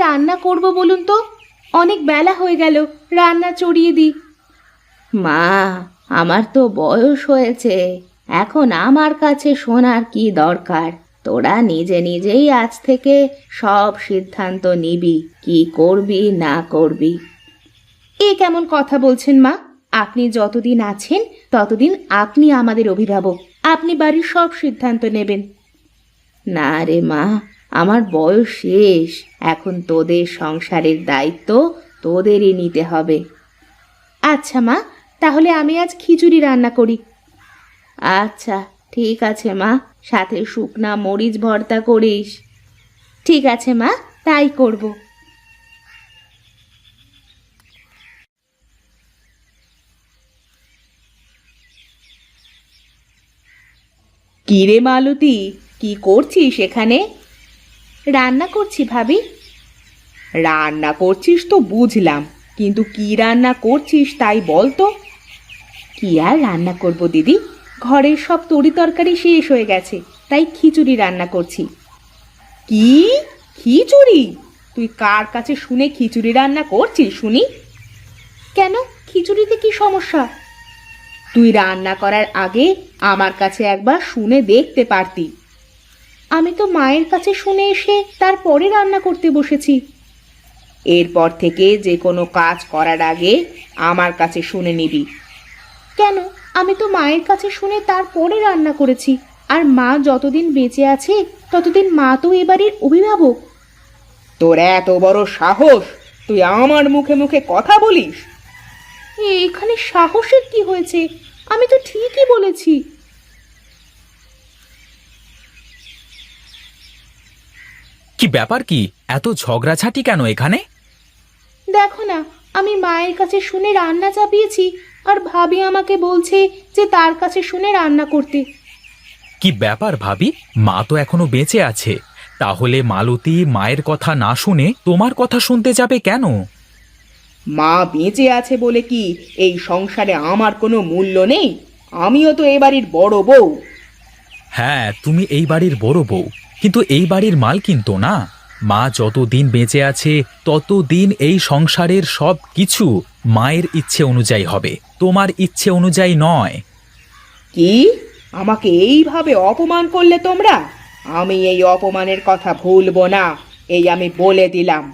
রান্না করব বলুন তো? অনেক বেলা হয়ে গেল, রান্না চড়িয়ে দিই। মা, আমার তো বয়স হয়েছে, এখন আমার কাছে শোনার কি দরকার? তোরা নিজে নিজেই আজ থেকে সব সিদ্ধান্ত নিবি, কি করবি না করবি। এ কেমন কথা বলছেন মা? আপনি যতদিন আছেন ততদিন আপনি আমাদের অভিভাবক, আপনি বাড়ির সব সিদ্ধান্ত নেবেন। না রে মা, আমার বয়স শেষ, এখন তোদের সংসারের দায়িত্ব তোদেরই নিতে হবে। আচ্ছা মা, তাহলে আমি আজ খিচুড়ি রান্না করি। আচ্ছা ঠিক আছে মা, সাথে শুকনা মরিচ ভর্তা করিস। ঠিক আছে মা, তাই করব। কি রে মালতী, কি করছিস এখানে? রান্না করছি ভাবি। রান্না করছিস তো বুঝলাম, কিন্তু কি রান্না করছিস তাই বল তো। কি আর রান্না করব দিদি, ঘরের সব তরি তরকারি শেষ হয়ে গেছে, তাই খিচুড়ি রান্না করছি। কি? খিচুড়ি? তুই কার কাছে শুনে খিচুড়ি রান্না করছিস শুনি? কেন, খিচুড়িতে কি সমস্যা? তুই রান্না করার আগে আমার কাছে একবার শুনে দেখতে পারতি। আমি তো মায়ের কাছে শুনে এসে তারপরে রান্না করতে বসেছি। এরপর থেকে যে কোনো কাজ করার আগে আমার কাছে শুনে নিবি। কেন, আমি তো মায়ের কাছে শুনে তারপরে রান্না করেছি, আর মা যতদিন বেঁচে আছে ততদিন মা তো এবারের অভিভাবক। তোর এত বড় সাহস, তুই আমার মুখে মুখে কথা বলিস? এখানে সাহসের কি হয়েছে? আমি তো ঠিকই বলেছি। কি ব্যাপার? কি এত ঝগড়াঝাটি কেন এখানে? দেখো না, আমি মায়ের কাছে শুনে রান্না চাপিয়েছি, আর ভাবি আমাকে বলছে যে তার কাছে শুনে রান্না করতে। কি ব্যাপার ভাবি, মা তো এখনো বেঁচে আছে, তাহলে মালতী মায়ের কথা না শুনে তোমার কথা শুনতে যাবে কেন? মা বেঁচে আছে বলে কি এই সংসারে আমার কোনো মূল্য নেই? আমিও তো এ বাড়ির বড় বউ। হ্যাঁ, তুমি এই বাড়ির বড় বউ, কিন্তু এই বাড়ির মালকিন তো না। মা যতদিন বেঁচে আছে ততদিন এই সংসারের সব কিছু মায়ের ইচ্ছে অনুযায়ী হবে, তোমার ইচ্ছে অনুযায়ী নয়। কি? আমাকে এইভাবে অপমান করলে তোমরা? আমি এই অপমানের কথা ভুলবো না, এই আমি বলে দিলাম।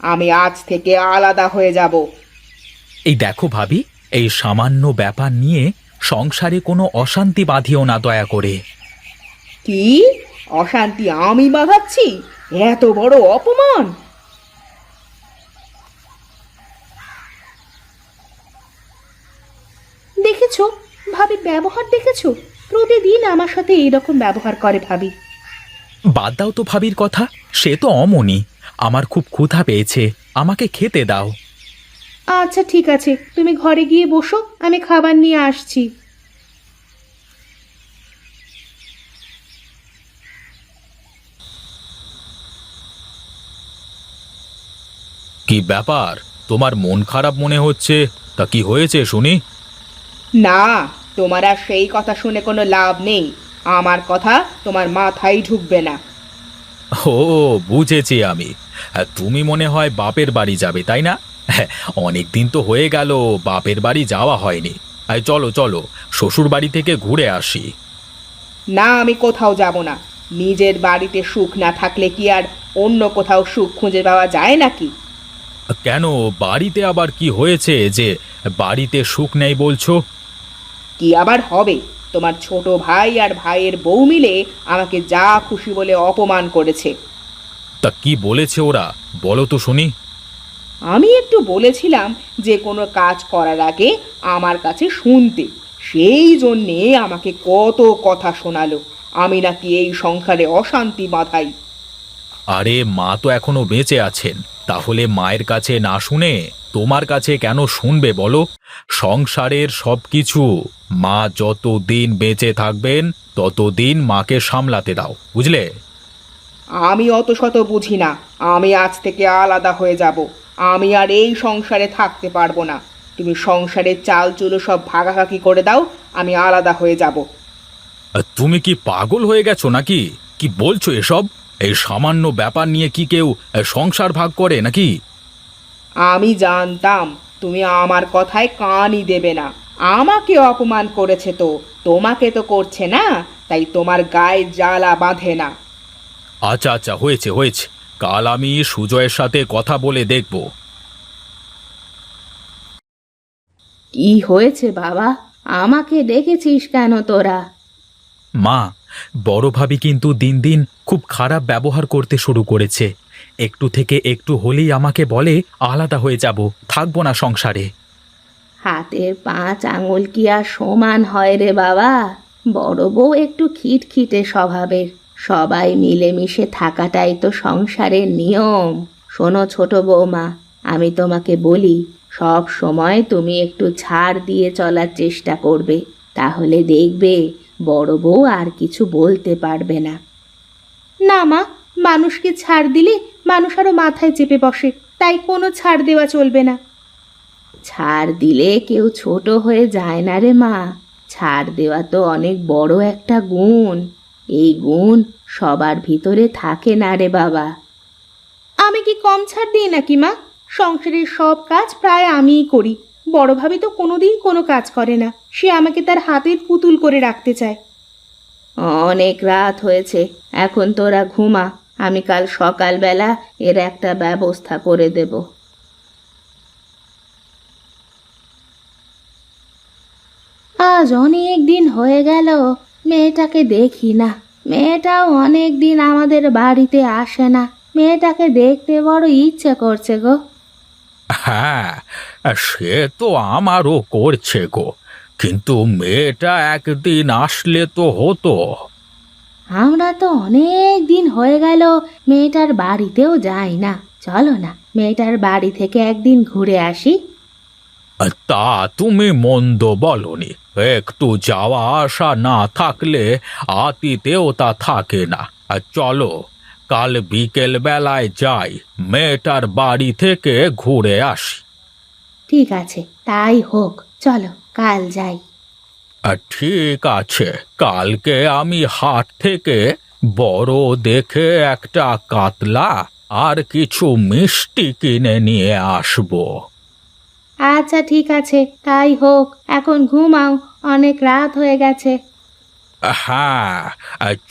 আমি আজ থেকে আলাদা হয়ে যাব। এই দেখো ভাবি, এই সামান্য ব্যাপার নিয়ে সংসারে কোনো অশান্তি বাঁধিও না দয়া করে। কি? অশান্তি আমি বাঁধাচ্ছি? এত বড় অপমান! দেখেছো ভাবির ব্যবহার, দেখেছো? প্রতিদিন আমার সাথে এইরকম ব্যবহার করে ভাবি। বাদ দাও তো ভাবির কথা, সে তো অমনি। আমার খুব ক্ষুধা পেয়েছে, আমাকে খেতে দাও। আচ্ছা ঠিক আছে, তুমি ঘরে গিয়ে বসো, আমি খাবার নিয়ে আসছি। কি ব্যাপার, তোমার মন খারাপ মনে হচ্ছে? তা কি হয়েছে শুনি? না, তোমার আর সেই কথা শুনে কোনো লাভ নেই। আমার কথা তোমার মাথায় ঢুকবে না। ও, বুঝেছি আমি। তুমি মনে হয় বাপের বাড়ি যাবে, তাই না? অনেক দিন তো হয়ে গেল বাপের বাড়ি যাওয়া হয়নি। চলো চলো, শ্বশুর বাড়ি থেকে ঘুরে আসি। না, আমি কোথাও যাব না। নিজের বাড়িতে সুখ না থাকলে কি আর অন্য কোথাও সুখ খুঁজে পাওয়া যায় নাকি? কেন, বাড়িতে আবার কি হয়েছে যে বাড়িতে সুখ নেই বলছো? কি আবার হবে? তোমার ছোট ভাই আর ভাইয়ের বউ মিলে আমাকে যা খুশি বলে অপমান করেছে। তা কি বলেছে ওরা, বলো তো শুনি। আমি একটু বলেছিলাম যে কোনো কাজ করার আগে আমার কাছে শুনতে, সেই জন্যে আমাকে কত কথা শোনালো। আমি নাকি এই সংসারে অশান্তি বাঁধাই। আরে মা তো এখনো বেঁচে আছেন, তাহলে মায়ের কাছে না শুনে তোমার কাছে কেন শুনবে বলো? সংসারের সবকিছু মা যতদিন বেঁচে থাকবেন ততদিন মাকে সামলাতে দাও, বুঝলে? আমি অত শত বুঝি না। আমি আজ থেকে আলাদা হয়ে যাব। আমি আর এই সংসারে থাকতে পারবো না। তুমি সংসারের চাল চুলো সব ভাগাভাগি করে দাও, আমি আলাদা হয়ে যাব। তুমি কি পাগল হয়ে গেছো নাকি? কি বলছো এসব? এই সামান্য ব্যাপার নিয়ে কি কেউ সংসার ভাগ করে নাকি? আমি জানতাম তুমি আমার কথায় কানই দেবে না। আমাকে অপমান করেছে তো, তোমাকে তো করছে না, তাই তোমার গায়ে জ্বালা বাঁধে না। আচ্ছা আচ্ছা, হয়েছে হয়েছে, কাল আমি সুজয়ের সাথে কথা বলে দেখব। কি হয়েছে বাবা? আমাকে ডেকেছিস কেন তোরা? মা, বড় ভাবি কিন্তু দিন দিন খুব খারাপ ব্যবহার করতে শুরু করেছে। একটু থেকে একটু হলেই আমাকে বলে আলাদা হয়ে যাব, থাকবো না সংসারে। হাতের 5 আঙুল কি আর সমান হয় রে বাবা? বড় বউ একটু খিটখিটে স্বভাবের। সবাই মিলেমিশে থাকাটাই তো সংসারের নিয়ম। শোনো ছোট বৌমা, আমি তোমাকে বলি, সব সময় তুমি একটু ছাড় দিয়ে চলার চেষ্টা করবে, তাহলে দেখবে বড় বউ আর কিছু বলতে পারবে না। না মা, মানুষকে ছাড় দিলে মানুষ আরো মাথায় চেপে বসে, তাই কোনো ছাড় দেওয়া চলবে না। ছাড় দিলে কেউ ছোট হয়ে যায় না রে মা। ছাড় দেওয়া তো অনেক বড় একটা গুণ। এই গুণ সবার ভিতরে থাকে না রে বাবা। আমি কি কম ছাড় দিই নাকি মা? সংসারের সব কাজ প্রায় আমিই করি। বড় ভাবি তো কোনোদিন কোনো কাজ করে না, সে আমাকে তার হাতের পুতুল করে রাখতে চায়। অনেক রাত হয়েছে, এখন তোরা ঘুমা। আমি কাল সকালবেলা এর একটা ব্যবস্থা করে দেব। আজ অনেক দিন হয়ে গেল মেয়েটাকে দেখি না। মেয়েটাও অনেক দিন আমাদের বাড়িতে আসে না। মেয়েটাকে দেখতে বড় ইচ্ছে করছে গো। হ্যাঁ, সে তো আমারও করছে গো, কিন্তু মেয়েটা একদিন আসলে তো হতো। আমরা তো অনেক দিন হয়ে গেল মেয়েটার বাড়িতেও যাই না। চলো না, মেয়েটার বাড়ি থেকে একদিন ঘুরে আসি। তা তুমি মন্দ বলনি। একটু যাওয়া আসা না থাকলে আতিতেও তা থাকে না। চলো, কাল বিকেল বেলায় যাই, মেয়েটার বাড়ি থেকে ঘুরে আসি। ঠিক আছে, তাই হোক, চলো কাল যাই। ঠিক আছে, কালকে আমি হাট থেকে বড় দেখে একটা কাতলা আর কিছু মিষ্টি কিনে নিয়ে আসবো। আচ্ছা ঠিক আছে, তাই হোক। এখন ঘুমাও, অনেক রাত হয়ে গেছে। হ্যাঁ,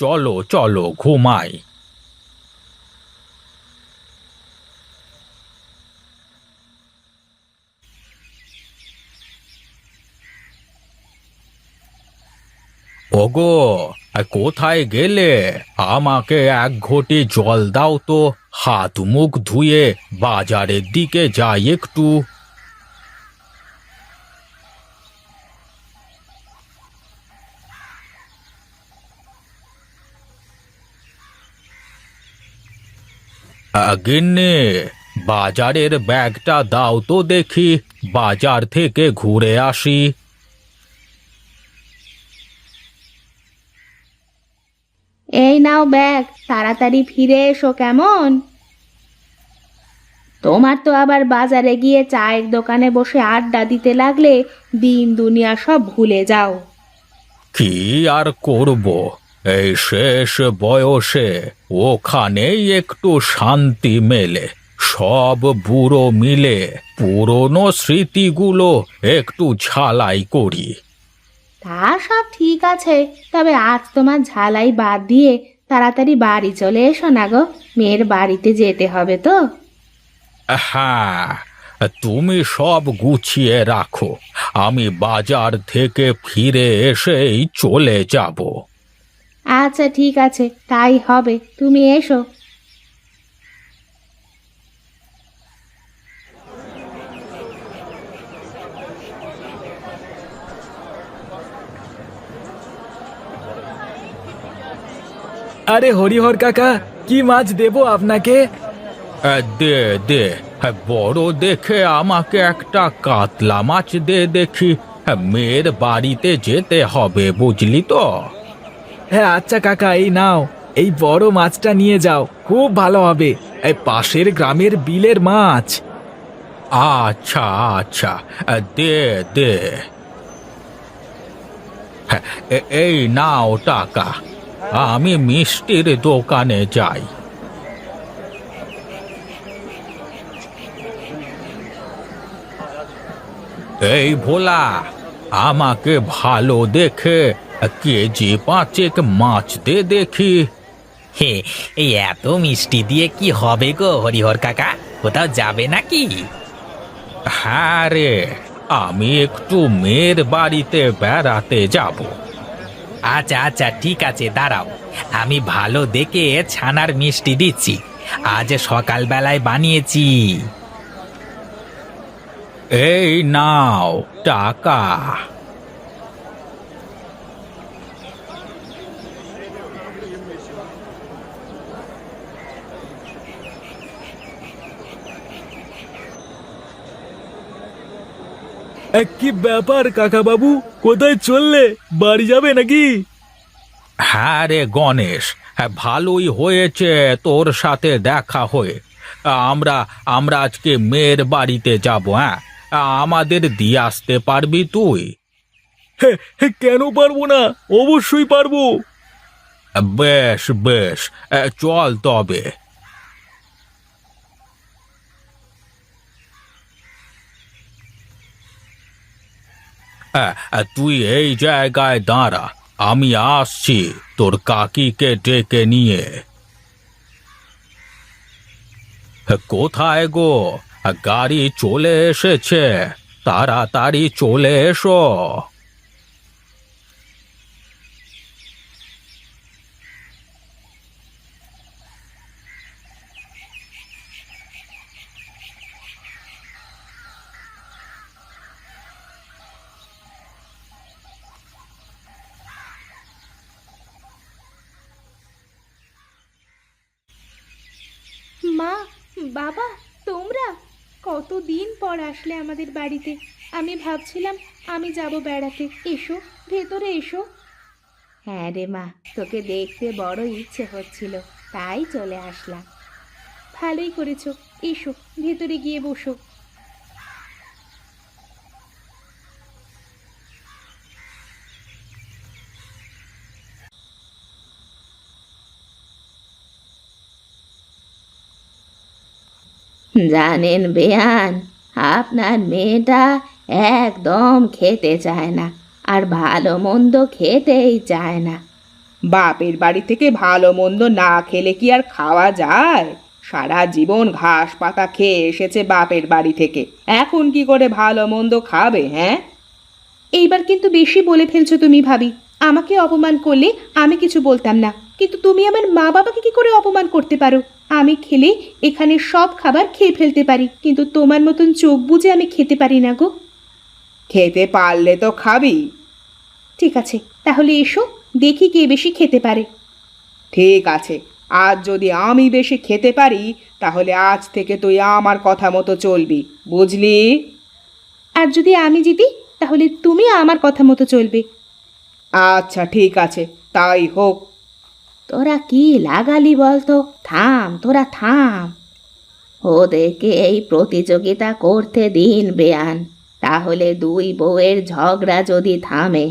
চলো চলো ঘুমাই। ওগো, কোথায় গেলে? আমাকে এক ঘটি জল দাও তো, হাত মুখ ধুয়ে বাজারের দিকে যাই একটু। গিন্নি, বাজারের ব্যাগটা দাও তো দেখি, বাজার থেকে ঘুরে আসি। এই নাও ব্যাগ, তাড়াতাড়ি ফিরে এসো কেমন? তোমার তো আবার বাজারে গিয়ে চায়ের দোকানে বসে আড্ডা দিতে লাগলে দিন দুনিয়া সব ভুলে যাও। কি আর করব, এই শেষ বয়সে ওখানেই একটু শান্তি মেলে। সব বুড়ো মিলে পুরনো স্মৃতিগুলো একটু ঝালাই করি। তা সব ঠিক আছে, তবে আজ তোমার ঝালাই বাদ দিয়ে তাড়াতাড়ি বাড়ি চলে এসো না গো, মেয়ের বাড়িতে যেতে হবে তো। হ্যাঁ, তুমি সব গুছিয়ে রাখো, আমি বাজার থেকে ফিরে এসেই চলে যাব। আচ্ছা ঠিক আছে, তাই হবে, তুমি এসো। আরে হরিহর কাকা, কি মাছ দেবো আপনাকে? দে দে, বড় দেখে আমাকে একটা কাতলা মাছ দে দেখি। মেয়ের বাড়িতে যেতে হবে, বুঝলি তো। হ্যাঁ আচ্ছা কাকা, এই নাও, এই বড় মাছটা নিয়ে যাও, খুব ভালো হবে। এই পাশের গ্রামের বিলের মাছ। আচ্ছা আচ্ছা, দে দে। এই নাও টাকা। আমি মিষ্টির দোকানে যাই। এই ভোলা, আমাকে ভালো দেখে কেজি 5 মাছ দে দেখি। হে, এই এত মিষ্টি দিয়ে কি হবে গো হরিহর কাকা? কোথাও যাবে নাকি? হ্যাঁ রে, আমি একটু মেয়ের বাড়িতে বেড়াতে যাব। আচ্ছা আচ্ছা, ঠিক আছে, দাঁড়াও, আমি ভালো দেখে ছানার মিষ্টি দিচ্ছি। আজ সকালবেলায় বানিয়েছি। এই নাও টাকা। কি ব্যাপার কাকা বাবু, কোথায় চললে? বাড়ি যাবে নাকি? হ্যাঁ রে গণেশ, হ্যাঁ, ভালোই হয়েছে তোর সাথে দেখা হয়ে। আমরা আমরা আজকে মেয়ের বাড়িতে যাব। হ্যাঁ, আমাদের দিয়ে আসতে পারবি তুই? কেন পারবো না, অবশ্যই পারবো। বেশ বেশ, চল তবে। তুই এই জায়গায় দাঁড়া, আমি আসছি তোর কাকিকে ডেকে নিয়ে। কোথায় গো? গাড়ি চলে এসেছে, তাড়াতাড়ি চলে এসো। মা, বাবা, তোমরা কতদিন পর আসলে আমাদের বাড়িতে। আমি ভাবছিলাম আমি যাব বেড়াতে। এসো, ভেতরে এসো। হ্যাঁ রে মা, তোকে দেখতে বড় ইচ্ছে হচ্ছিল, তাই চলে আসলাম। ভালোই করেছো, এসো ভেতরে গিয়ে বসো। জানেন বেয়ান, আপনার মেয়েটা একদম খেতে চায় না, আর ভালো মন্দ খেতেই চায় না। বাপের বাড়ি থেকে ভালো মন্দ না খেলে কি আর খাওয়া যায়? সারা জীবন ঘাস পাতা খেয়ে এসেছে বাপের বাড়ি থেকে, এখন কি করে ভালো মন্দ খাবে? হ্যাঁ, এইবার কিন্তু বেশি বলে ফেলছো তুমি ভাবি। আমাকে অপমান করলে আমি কিছু বলতাম না, কিন্তু তুমি আমার মা বাবাকে কি করে অপমান করতে পারো? আমি খেলে এখানে সব খাবার খেয়ে ফেলতে পারি, কিন্তু তোমার মতন চোখ বুজে আমি খেতে পারি না গো। খেতে পারলে তো খাবি। ঠিক আছে, তাহলে এসো, দেখি কে বেশি খেতে পারে। ঠিক আছে, আজ যদি আমি বেশি খেতে পারি তাহলে আজ থেকে তুই আমার কথা মতো চলবি, বুঝলি? আর যদি আমি জিতি তাহলে তুমি আমার কথা মতো চলবে। আচ্ছা ঠিক আছে, তাই হোক। তোরা কি লাগালি বলতো? থাম, তোরা থাম। ওদেরকে এই প্রতিযোগিতা করতে দিন বেয়ান, তাহলে দুই বউয়ের ঝগড়া যদি থামে।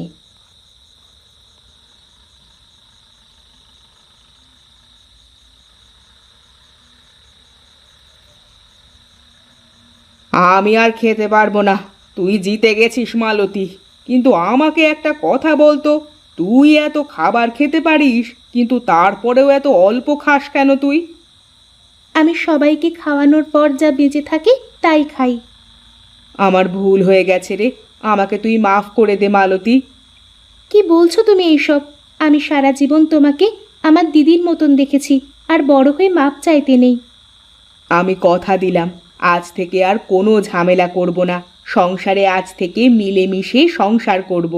আমি আর খেতে পারবো না, তুই জিতে গেছিস মালতী। কিন্তু আমাকে একটা কথা বলতো, তুই এত খাবার খেতে পারিস কিন্তু তারপরেও এত অল্প খাস কেন তুই? আমি সবাইকে খাওয়ানোর পর যা বেঁচে থাকে তাই খাই। আমার ভুল হয়ে গেছে রে, আমাকে তুই মাফ করে দে মালতী। কি বলছো তুমি এইসব? আমি সারা জীবন তোমাকে আমার দিদির মতন দেখেছি, আর বড় হয়ে মাপ চাইতে নেই। আমি কথা দিলাম, আজ থেকে আর কোনো ঝামেলা করব না, সংসারে আজ থেকে মিলেমিশে সংসার করব।